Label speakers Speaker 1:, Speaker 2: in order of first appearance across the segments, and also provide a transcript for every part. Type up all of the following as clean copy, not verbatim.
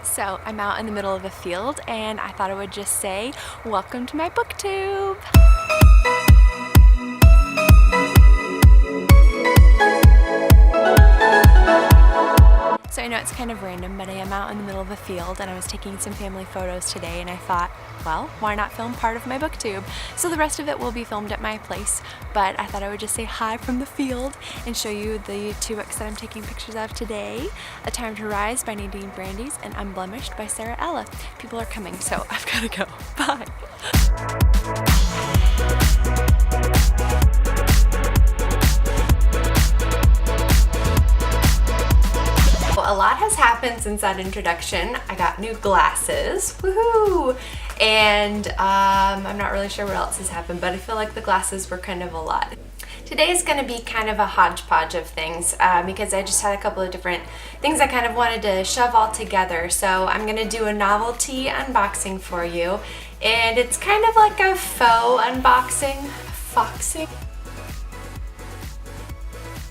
Speaker 1: So I'm out in the middle of a field and I thought I would just say, welcome to my booktube. So I know it's kind of random, but I am out in the middle of a field and I was taking some family photos today and I thought, well, why not film part of my booktube? So the rest of it will be filmed at my place, but I thought I would just say hi from the field and show you the two books that I'm taking pictures of today. A Time to Rise by Nadine Brandeis and Unblemished by Sarah Ella. People are coming, so I've got to go. Bye. A lot has happened since that introduction. I got new glasses, woohoo! And I'm not really sure what else has happened, but I feel like the glasses were kind of a lot. Today is going to be kind of a hodgepodge of things because I just had a couple of different things I kind of wanted to shove all together. So I'm going to do a novelty unboxing for you, and it's kind of like a faux unboxing.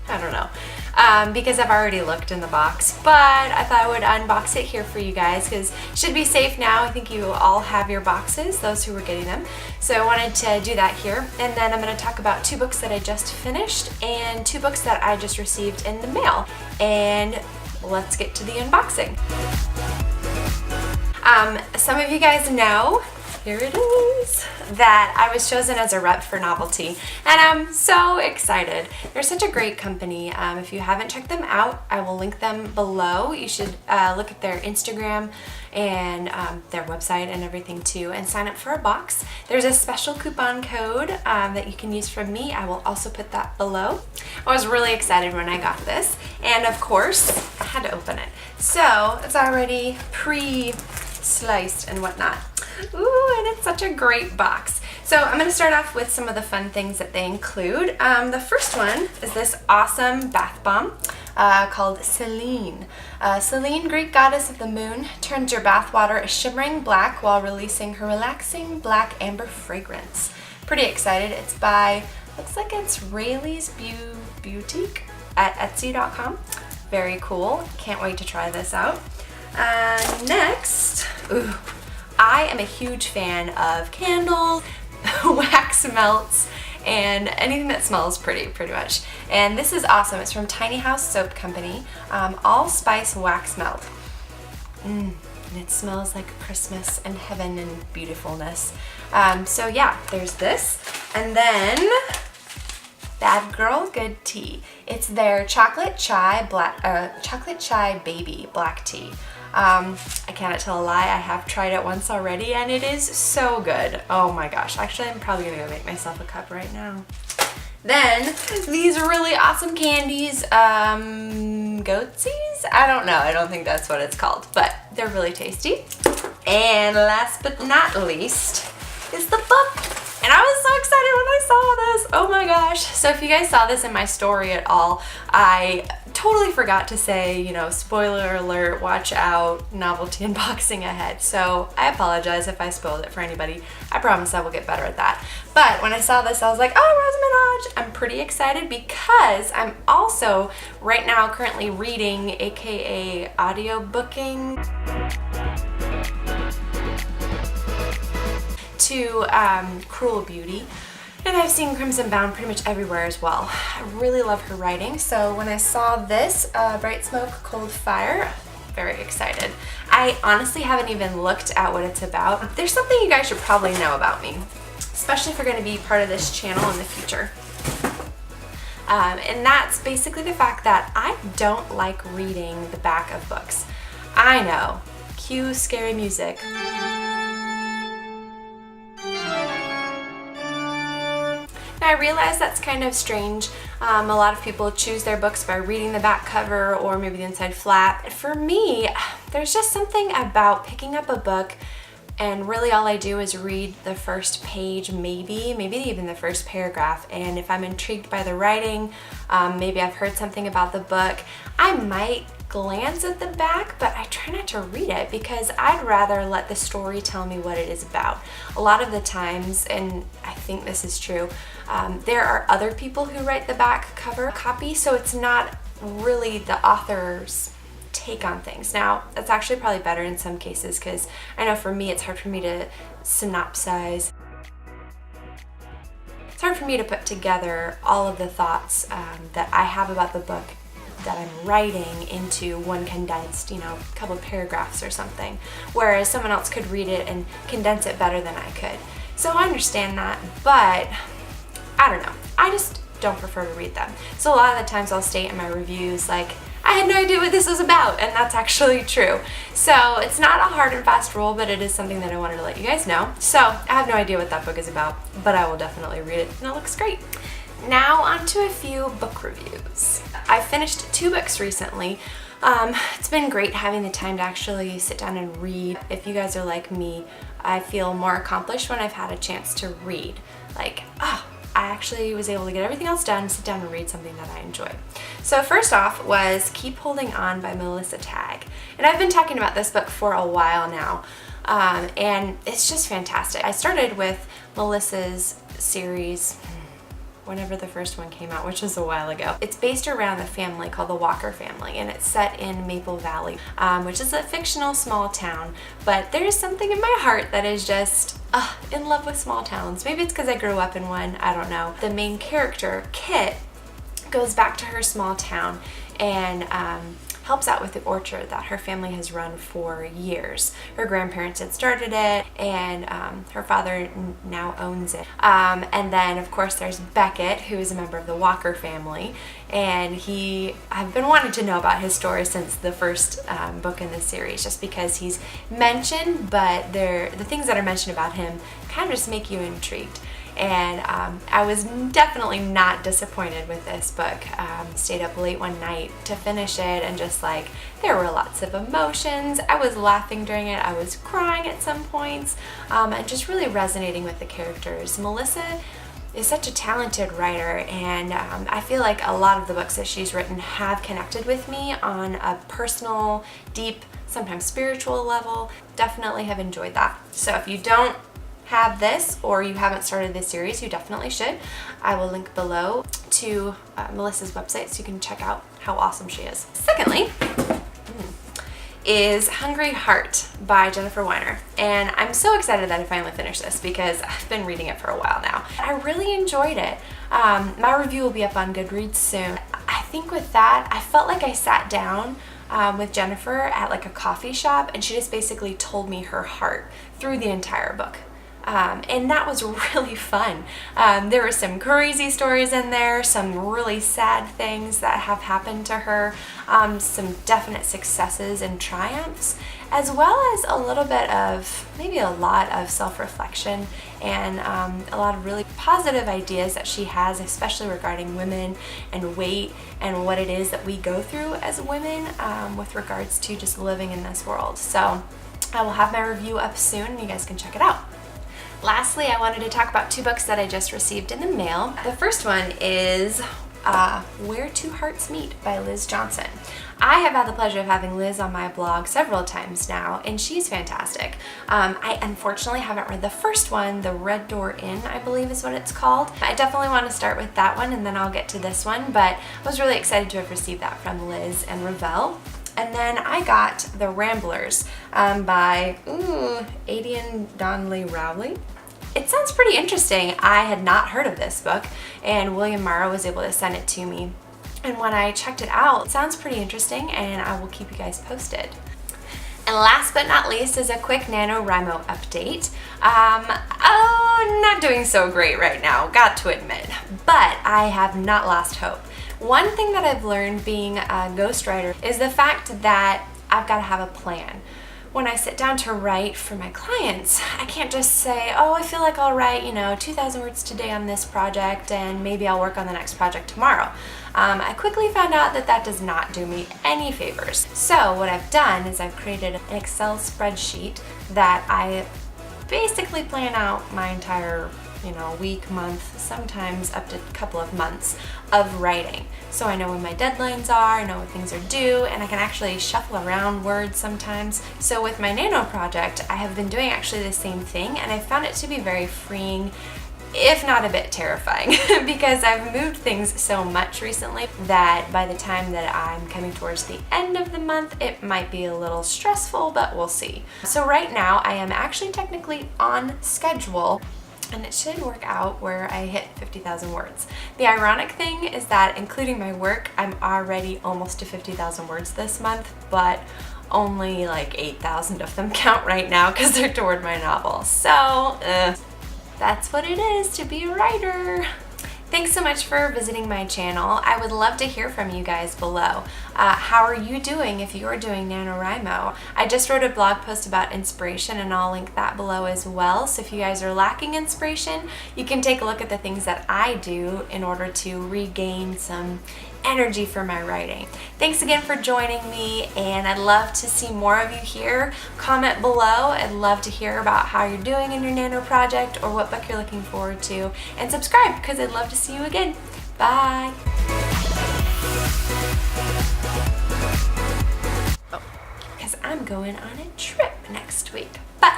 Speaker 1: I don't know. Because I've already looked in the box, but I thought I would unbox it here for you guys because it should be safe now. I think you all have your boxes, those who were getting them. So I wanted to do that here, and then I'm going to talk about two books that I just finished and two books that I just received in the mail. And let's get to the unboxing. Some of you guys know, here it is, that I was chosen as a rep for Novelty, and I'm so excited. They're such a great company. If you haven't checked them out, I will link them below. You should look at their Instagram and their website and everything too, and sign up for a box. There's a special coupon code that you can use from me. I will also put that below. I was really excited when I got this, and of course I had to open it. So it's already pre-sliced and whatnot. Ooh, and it's such a great box. So I'm going to start off with some of the fun things that they include. The first one is this awesome bath bomb called Selene. Selene, Greek goddess of the moon, turns your bath water a shimmering black while releasing her relaxing black amber fragrance. Pretty excited. It's by, looks like it's Rayleigh's Boutique at Etsy.com. Very cool. Can't wait to try this out. Next, ooh, I am a huge fan of candles, wax melts, and anything that smells pretty much. And this is awesome. It's from Tiny House Soap Company, Allspice Wax Melt. And it smells like Christmas and heaven and beautifulness. So yeah, there's this. And then Bad Girl Good Tea. It's their chocolate chai baby black tea. I cannot tell a lie, I have tried it once already and it is so good. Oh my gosh, actually I'm probably gonna go make myself a cup right now. Then these really awesome candies, Goatsies? I don't know, I don't think that's what it's called, but they're really tasty. And last but not least is the book. And I was so excited when I saw this. Oh my gosh. So if you guys saw this in my story at all, I totally forgot to say, you know, spoiler alert, watch out, novelty unboxing ahead. So I apologize if I spoiled it for anybody. I promise I will get better at that. But when I saw this, I was like, oh, Rosamund Hodge. I'm pretty excited because I'm also right now currently reading, aka audiobooking, to Cruel Beauty, and I've seen Crimson Bound pretty much everywhere as well. I really love her writing, so when I saw this, Bright Smoke, Cold Fire, very excited. I honestly haven't even looked at what it's about. There's something you guys should probably know about me, especially if you're going to be part of this channel in the future. And that's basically the fact that I don't like reading the back of books. I know, cue scary music. I realize that's kind of strange. A lot of people choose their books by reading the back cover or maybe the inside flap. For me, there's just something about picking up a book and really all I do is read the first page, maybe even the first paragraph. And if I'm intrigued by the writing, maybe I've heard something about the book, I might glance at the back, but I try not to read it because I'd rather let the story tell me what it is about. A lot of the times, and I think this is true, there are other people who write the back cover copy, so it's not really the author's take on things. Now, that's actually probably better in some cases, because I know for me it's hard for me to synopsize. It's hard for me to put together all of the thoughts that I have about the book that I'm writing into one condensed, couple of paragraphs or something, whereas someone else could read it and condense it better than I could. So I understand that, but I don't know. I just don't prefer to read them. So a lot of the times I'll state in my reviews, like, I had no idea what this was about, and that's actually true. So it's not a hard and fast rule, but it is something that I wanted to let you guys know. So I have no idea what that book is about, but I will definitely read it, and it looks great. Now on to a few book reviews. I finished 2 books recently. It's been great having the time to actually sit down and read. If you guys are like me, I feel more accomplished when I've had a chance to read. Like, I actually was able to get everything else done, sit down and read something that I enjoy. So first off was Keep Holding On by Melissa Tagg. And I've been talking about this book for a while now, and it's just fantastic. I started with Melissa's series whenever the first one came out, which was a while ago. It's based around a family called the Walker family, and it's set in Maple Valley, which is a fictional small town, but there's something in my heart that is just in love with small towns. Maybe it's because I grew up in one, I don't know. The main character, Kit, goes back to her small town and helps out with the orchard that her family has run for years. Her grandparents had started it, and her father now owns it. And then, of course, there's Beckett, who is a member of the Walker family, and I've been wanting to know about his story since the first book in this series, just because he's mentioned, but the things that are mentioned about him kind of just make you intrigued. And I was definitely not disappointed with this book. Stayed up late one night to finish it, and just like, there were lots of emotions. I was laughing during it, I was crying at some points, and just really resonating with the characters. Melissa is such a talented writer, and I feel like a lot of the books that she's written have connected with me on a personal, deep, sometimes spiritual level. Definitely have enjoyed that. So if you don't have this, or you haven't started this series, you definitely should. I will link below to Melissa's website so you can check out how awesome she is. Secondly is Hungry Heart by Jennifer Weiner, and I'm so excited that I finally finished this because I've been reading it for a while now. I really enjoyed it. My review will be up on Goodreads soon. I think with that, I felt like I sat down with Jennifer at like a coffee shop, and she just basically told me her heart through the entire book. And that was really fun. There were some crazy stories in there, some really sad things that have happened to her, some definite successes and triumphs, as well as a little bit of, maybe a lot of self-reflection, and a lot of really positive ideas that she has, especially regarding women and weight and what it is that we go through as women with regards to just living in this world. So I will have my review up soon, and you guys can check it out. Lastly, I wanted to talk about 2 books that I just received in the mail. The first one is Where Two Hearts Meet by Liz Johnson. I have had the pleasure of having Liz on my blog several times now, and she's fantastic. I unfortunately haven't read the first one, The Red Door Inn, I believe is what it's called. I definitely want to start with that one, and then I'll get to this one, but I was really excited to have received that from Liz and Ravel. And then I got The Ramblers by Adian Donnelly Rowley. It sounds pretty interesting. I had not heard of this book, and William Morrow was able to send it to me. And when I checked it out, it sounds pretty interesting, and I will keep you guys posted. And last but not least is a quick NaNoWriMo update. Not doing so great right now, got to admit, but I have not lost hope. One thing that I've learned being a ghostwriter is the fact that I've got to have a plan. When I sit down to write for my clients, I can't just say, oh, I feel like I'll write, 2,000 words today on this project, and maybe I'll work on the next project tomorrow. I quickly found out that that does not do me any favors. So what I've done is I've created an Excel spreadsheet that I basically plan out my entire week, month, sometimes up to a couple of months of writing. So I know when my deadlines are, I know when things are due, and I can actually shuffle around words sometimes. So with my Nano project, I have been doing actually the same thing, and I found it to be very freeing if not a bit terrifying, because I've moved things so much recently that by the time that I'm coming towards the end of the month, it might be a little stressful, but we'll see. So right now I am actually technically on schedule, and it should work out where I hit 50,000 words. The ironic thing is that including my work, I'm already almost to 50,000 words this month, but only like 8,000 of them count right now because they're toward my novel. So, that's what it is to be a writer. Thanks so much for visiting my channel. I would love to hear from you guys below. How are you doing if you're doing NaNoWriMo? I just wrote a blog post about inspiration and I'll link that below as well. So if you guys are lacking inspiration, you can take a look at the things that I do in order to regain some energy for my writing. Thanks again for joining me, and I'd love to see more of you here. Comment below. I'd love to hear about how you're doing in your Nano project or what book you're looking forward to, and subscribe because I'd love to see you again. Bye. Oh, because I'm going on a trip next week, but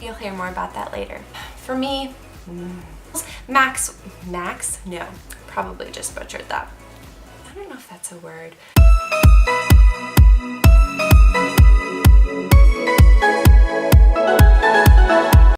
Speaker 1: you'll hear more about that later. For me, Max, no, probably just butchered that. I don't know if that's a word.